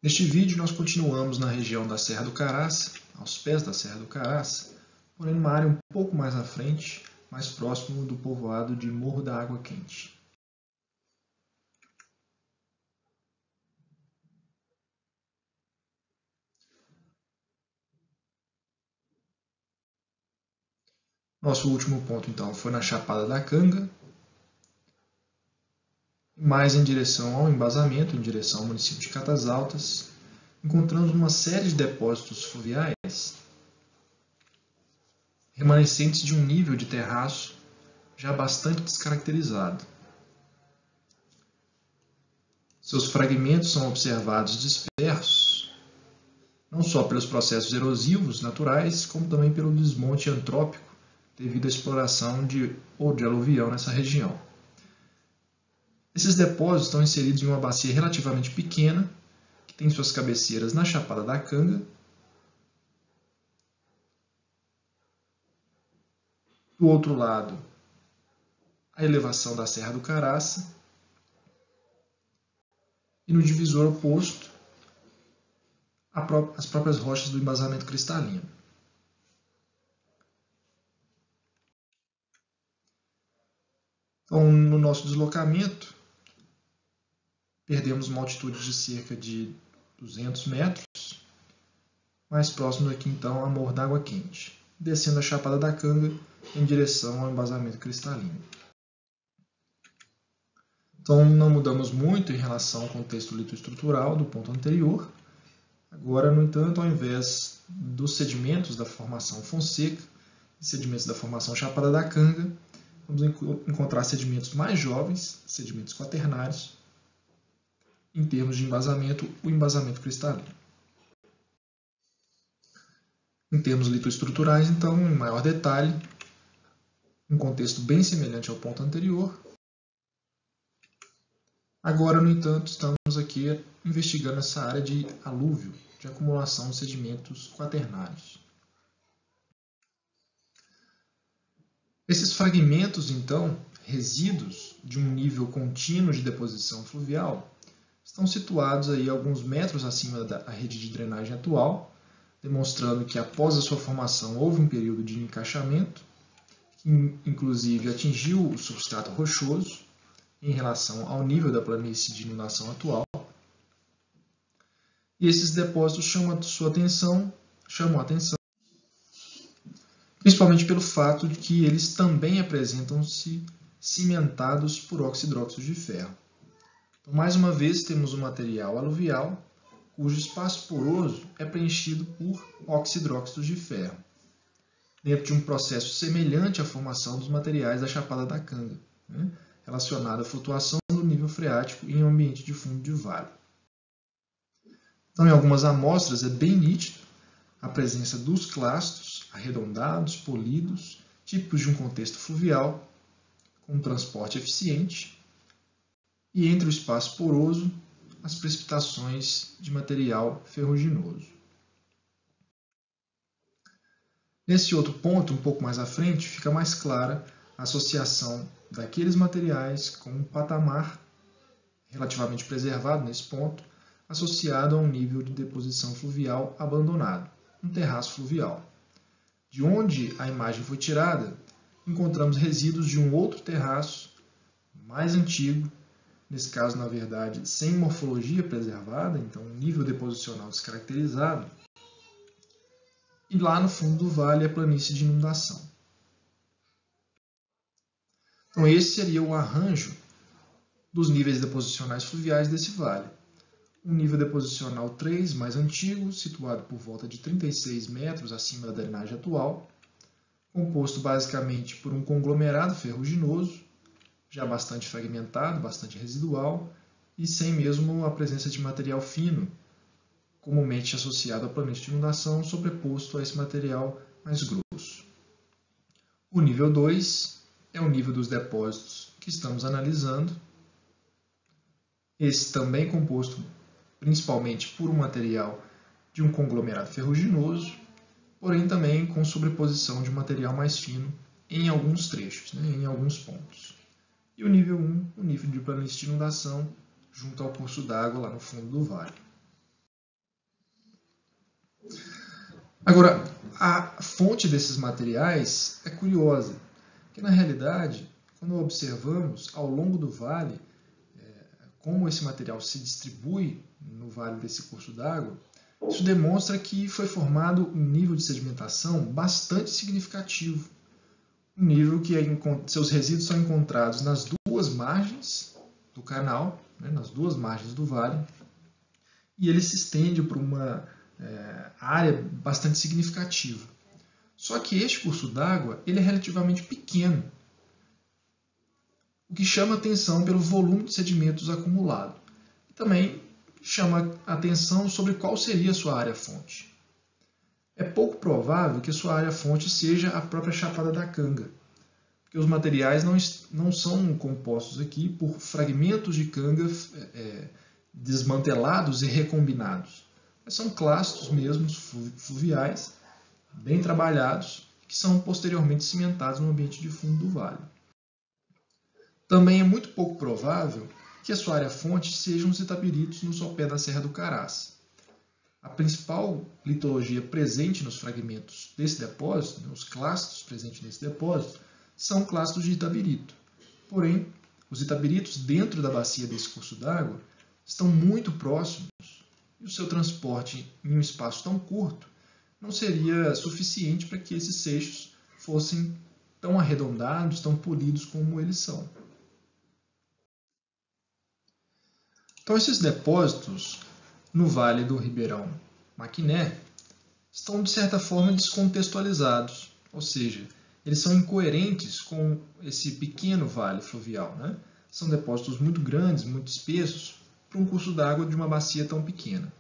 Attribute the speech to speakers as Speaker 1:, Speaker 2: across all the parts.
Speaker 1: Neste vídeo nós continuamos na região da Serra do Caraça, aos pés da Serra do Caraça, porém numa área um pouco mais à frente, mais próximo do povoado de Morro da Água Quente. Nosso último ponto então foi na Chapada da Canga, mais em direção ao embasamento, em direção ao município de Catas Altas, encontramos uma série de depósitos fluviais remanescentes de um nível de terraço já bastante descaracterizado. Seus fragmentos são observados dispersos, não só pelos processos erosivos naturais, como também pelo desmonte antrópico devido à exploração de aluvião nessa região. Esses depósitos estão inseridos em uma bacia relativamente pequena, que tem suas cabeceiras na Chapada da Canga. Do outro lado, a elevação da Serra do Caraça. E no divisor oposto, as próprias rochas do embasamento cristalino. Então, no nosso deslocamento, perdemos uma altitude de cerca de 200 metros, mais próximo aqui então a Morro da Água Quente, descendo a Chapada da Canga em direção ao embasamento cristalino. Então, não mudamos muito em relação ao contexto litoestrutural do ponto anterior. Agora, no entanto, ao invés dos sedimentos da formação Fonseca e sedimentos da formação Chapada da Canga, vamos encontrar sedimentos mais jovens, sedimentos quaternários, em termos de embasamento, o embasamento cristalino. Em termos litoestruturais, então, em maior detalhe, um contexto bem semelhante ao ponto anterior. Agora, no entanto, estamos aqui investigando essa área de alúvio, de acumulação de sedimentos quaternários. Esses fragmentos, então, resíduos de um nível contínuo de deposição fluvial, estão situados aí alguns metros acima da rede de drenagem atual, demonstrando que após a sua formação houve um período de encaixamento, que inclusive atingiu o substrato rochoso em relação ao nível da planície de inundação atual. E esses depósitos chamam a atenção principalmente pelo fato de que eles também apresentam-se cimentados por oxidróxido de ferro. Então, mais uma vez, temos um material aluvial cujo espaço poroso é preenchido por oxidróxido de ferro, dentro de um processo semelhante à formação dos materiais da Chapada da Canga, relacionado à flutuação do nível freático em um ambiente de fundo de vale. Então, em algumas amostras é bem nítido a presença dos clastos arredondados, polidos, típicos de um contexto fluvial, com um transporte eficiente, e entre o espaço poroso, as precipitações de material ferruginoso. Nesse outro ponto, um pouco mais à frente, fica mais clara a associação daqueles materiais com um patamar relativamente preservado nesse ponto, associado a um nível de deposição fluvial abandonado, um terraço fluvial. De onde a imagem foi tirada, encontramos resíduos de um outro terraço mais antigo, nesse caso, na verdade, sem morfologia preservada, então um nível deposicional descaracterizado, e lá no fundo do vale a planície de inundação. Então esse seria o arranjo dos níveis deposicionais fluviais desse vale. Um nível deposicional 3, mais antigo, situado por volta de 36 metros acima da drenagem atual, composto basicamente por um conglomerado ferruginoso, já bastante fragmentado, bastante residual, e sem mesmo a presença de material fino, comumente associado à planície de inundação, sobreposto a esse material mais grosso. O nível 2 é o nível dos depósitos que estamos analisando, esse também composto principalmente por um material de um conglomerado ferruginoso, porém também com sobreposição de um material mais fino em alguns trechos, em alguns pontos. E o nível 1, o nível de planície de inundação, junto ao curso d'água lá no fundo do vale. Agora, a fonte desses materiais é curiosa, porque na realidade, quando observamos ao longo do vale como esse material se distribui no vale desse curso d'água, isso demonstra que foi formado um nível de sedimentação bastante significativo. Um nível que seus resíduos são encontrados nas duas margens do canal, nas duas margens do vale, e ele se estende por uma área bastante significativa. Só que este curso d'água ele é relativamente pequeno, o que chama atenção pelo volume de sedimentos acumulado. E também chama atenção sobre qual seria a sua área-fonte. É pouco provável que a sua área-fonte seja a própria Chapada da Canga, porque os materiais não são compostos aqui por fragmentos de canga desmantelados e recombinados. Mas são clastos mesmos fluviais, bem trabalhados, que são posteriormente cimentados no ambiente de fundo do vale. Também é muito pouco provável que a sua área-fonte sejam os itabiritos no sopé da Serra do Caraça. A principal litologia presente nos fragmentos desse depósito, os clastos presentes nesse depósito, são clastos de itabirito. Porém, os itabiritos dentro da bacia desse curso d'água estão muito próximos e o seu transporte em um espaço tão curto não seria suficiente para que esses seixos fossem tão arredondados, tão polidos como eles são. Então, esses depósitos no Vale do Ribeirão Maquiné estão, de certa forma, descontextualizados, ou seja, eles são incoerentes com esse pequeno vale fluvial. São depósitos muito grandes, muito espessos, para um curso d'água de uma bacia tão pequena.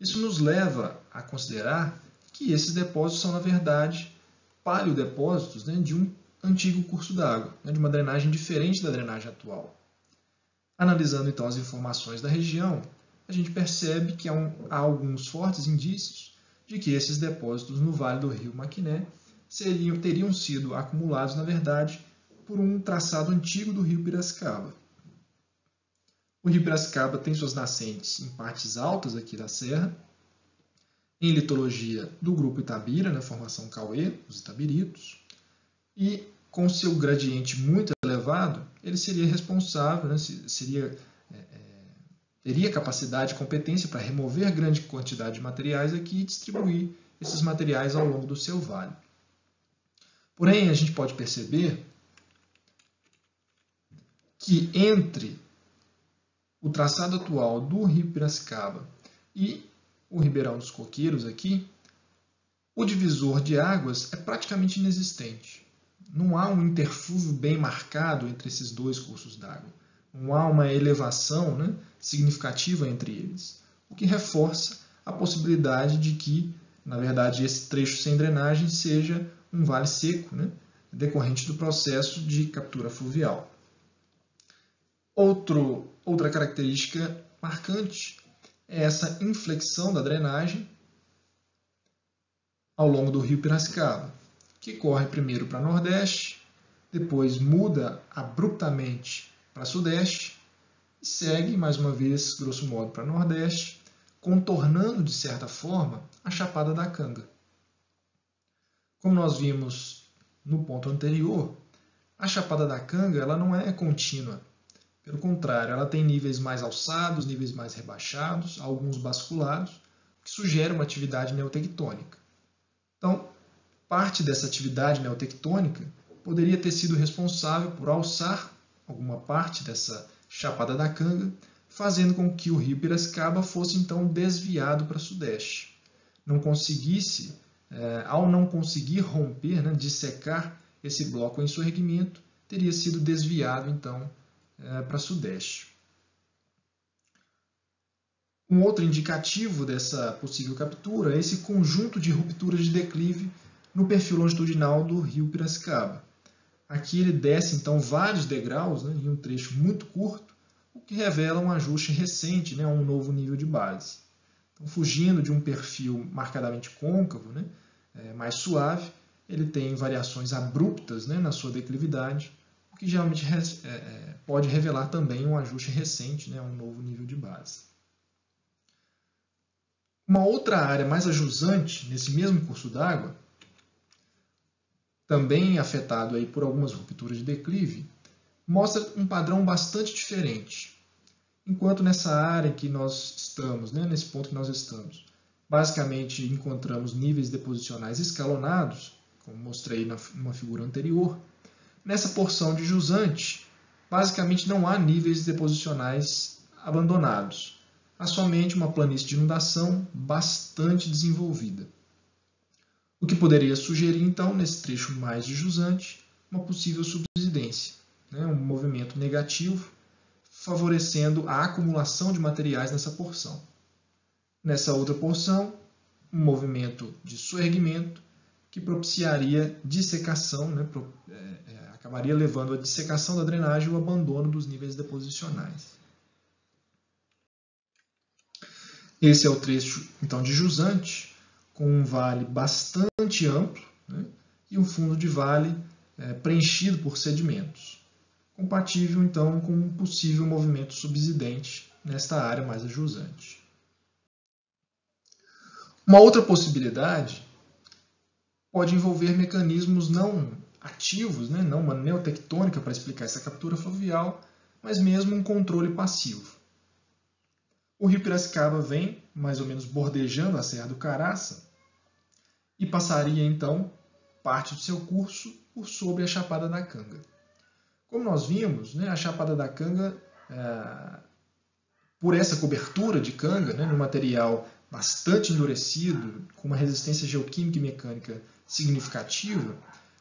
Speaker 1: Isso nos leva a considerar que esses depósitos são, na verdade, paleodepósitos de um antigo curso d'água, de uma drenagem diferente da drenagem atual. Analisando então as informações da região, a gente percebe que há alguns fortes indícios de que esses depósitos no Vale do Rio Maquiné teriam sido acumulados, na verdade, por um traçado antigo do rio Piracicaba. O rio Piracicaba tem suas nascentes em partes altas aqui da serra, em litologia do grupo Itabira, na formação Cauê, os Itabiritos, e com seu gradiente muito elevado, ele seria responsável, teria capacidade e competência para remover grande quantidade de materiais aqui e distribuir esses materiais ao longo do seu vale. Porém, a gente pode perceber que entre o traçado atual do rio Piracicaba e o Ribeirão dos Coqueiros aqui, o divisor de águas é praticamente inexistente. Não há um interflúvio bem marcado entre esses dois cursos d'água. Não há uma elevação significativa entre eles, o que reforça a possibilidade de que, na verdade, esse trecho sem drenagem seja um vale seco, decorrente do processo de captura fluvial. Outra característica marcante é essa inflexão da drenagem ao longo do rio Piracicaba, que corre primeiro para nordeste, depois muda abruptamente para sudeste e segue, mais uma vez, grosso modo, para nordeste, contornando, de certa forma, a Chapada da Canga. Como nós vimos no ponto anterior, a Chapada da Canga ela não é contínua. Pelo contrário, ela tem níveis mais alçados, níveis mais rebaixados, alguns basculados, o que sugere uma atividade neotectônica. Então, parte dessa atividade neotectônica poderia ter sido responsável por alçar alguma parte dessa Chapada da Canga, fazendo com que o rio Piracicaba fosse então desviado para sudeste. Ao não conseguir romper, dissecar esse bloco em surgimento, teria sido desviado então para sudeste. Um outro indicativo dessa possível captura é esse conjunto de rupturas de declive no perfil longitudinal do rio Piracicaba. Aqui ele desce então vários degraus em um trecho muito curto, o que revela um ajuste recente a um novo nível de base. Então, fugindo de um perfil marcadamente côncavo, mais suave, ele tem variações abruptas na sua declividade, o que geralmente pode revelar também um ajuste recente a um novo nível de base. Uma outra área mais ajusante, nesse mesmo curso d'água, também afetado aí por algumas rupturas de declive, mostra um padrão bastante diferente. Enquanto nessa área que nós estamos, nesse ponto que nós estamos, basicamente encontramos níveis deposicionais escalonados, como mostrei numa figura anterior, nessa porção de jusante, basicamente não há níveis deposicionais abandonados. Há somente uma planície de inundação bastante desenvolvida. O que poderia sugerir, então, nesse trecho mais de jusante, uma possível subsidência, um movimento negativo, favorecendo a acumulação de materiais nessa porção. Nessa outra porção, um movimento de soerguimento que propiciaria dissecação, acabaria levando à dissecação da drenagem e o abandono dos níveis deposicionais. Esse é o trecho, então, de jusante, com um vale bastante amplo, e um fundo de vale preenchido por sedimentos, compatível, então, com um possível movimento subsidente nesta área mais ajusante. Uma outra possibilidade pode envolver mecanismos não ativos, não uma neotectônica para explicar essa captura fluvial, mas mesmo um controle passivo. O rio Piracicaba vem mais ou menos bordejando a Serra do Caraça e passaria então parte do seu curso por sobre a Chapada da Canga. Como nós vimos, a Chapada da Canga, por essa cobertura de canga, no material bastante endurecido, com uma resistência geoquímica e mecânica significativa,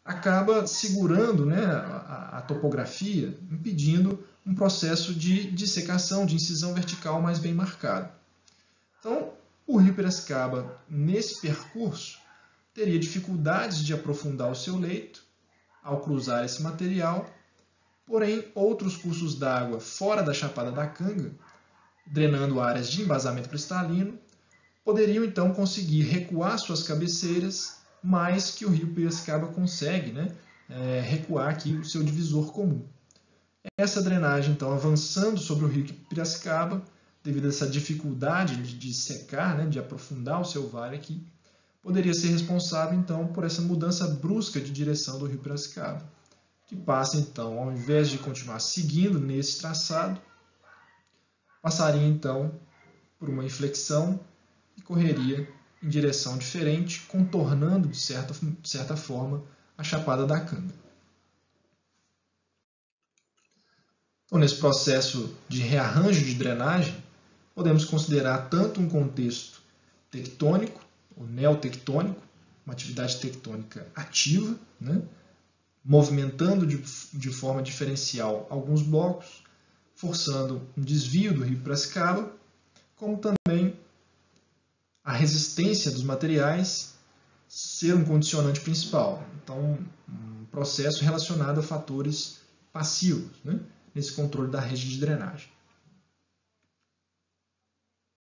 Speaker 1: acaba segurando a topografia, impedindo um processo de dissecação, de incisão vertical mais bem marcado. Então, o rio Piracicaba, nesse percurso, teria dificuldades de aprofundar o seu leito ao cruzar esse material, porém, outros cursos d'água fora da Chapada da Canga, drenando áreas de embasamento cristalino, poderiam então conseguir recuar suas cabeceiras mais que o rio Piracicaba consegue recuar aqui o seu divisor comum. Essa drenagem, então, avançando sobre o rio Piracicaba, devido a essa dificuldade de secar, de aprofundar o seu vale aqui, poderia ser responsável, então, por essa mudança brusca de direção do rio Piracicaba, que passa, então, ao invés de continuar seguindo nesse traçado, passaria, então, por uma inflexão e correria em direção diferente, contornando, de certa forma, a Chapada da Canga. Então, nesse processo de rearranjo de drenagem, podemos considerar tanto um contexto tectônico, ou neotectônico, uma atividade tectônica ativa, movimentando de forma diferencial alguns blocos, forçando um desvio do rio Piracicaba, como também a resistência dos materiais ser um condicionante principal. Então, um processo relacionado a fatores passivos, nesse controle da rede de drenagem.